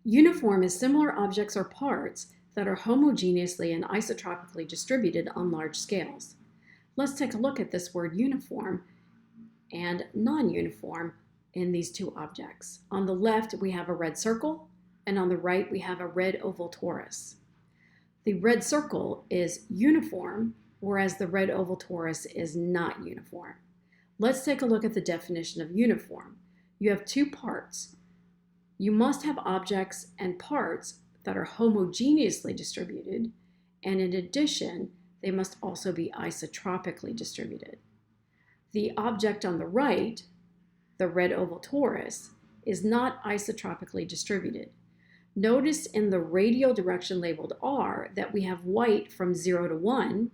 Uniform is similar objects or parts that are homogeneously and isotropically distributed on large scales. Let's take a look at this word uniform and non-uniform in these two objects. On the left, we have a red circle, and on the right, we have a red oval torus. The red circle is uniform, whereas the red oval torus is not uniform. Let's take a look at the definition of uniform. You have two parts. You must have objects and parts that are homogeneously distributed, and in addition, they must also be isotropically distributed. The object on the right, the red oval torus, is not isotropically distributed. Notice in the radial direction labeled R that we have white from 0 to 1,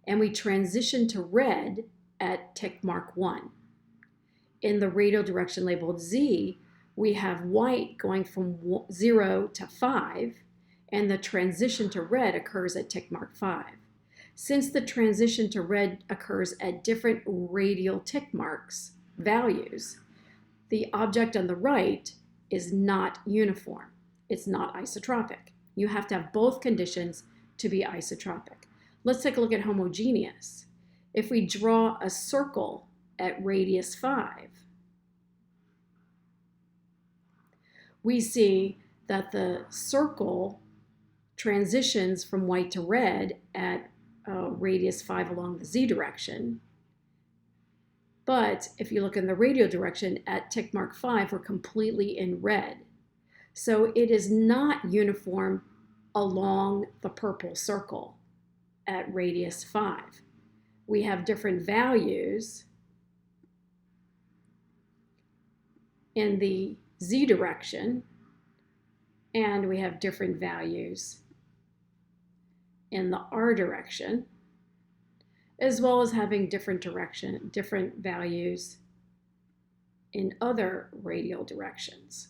and we transition to red at tick mark 1. In the radial direction labeled Z, we have white going from 0 to 5, and the transition to red occurs at tick mark 5. Since the transition to red occurs at different radial tick marks, values, the object on the right is not uniform. It's not isotropic. You have to have both conditions to be isotropic. Let's take a look at homogeneous. If we draw a circle at radius 5, we see that the circle transitions from white to red at radius 5 along the z direction. But if you look in the radial direction at tick mark 5, we're completely in red. So it is not uniform along the purple circle at radius 5. We have different values in the z direction, and we have different values in the r direction, as well as having different values in other radial directions.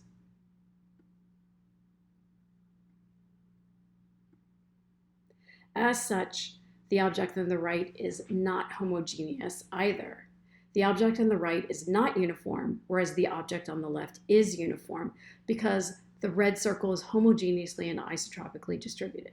As such, the object on the right is not homogeneous either. The object on the right is not uniform, whereas the object on the left is uniform because the red circle is homogeneously and isotropically distributed.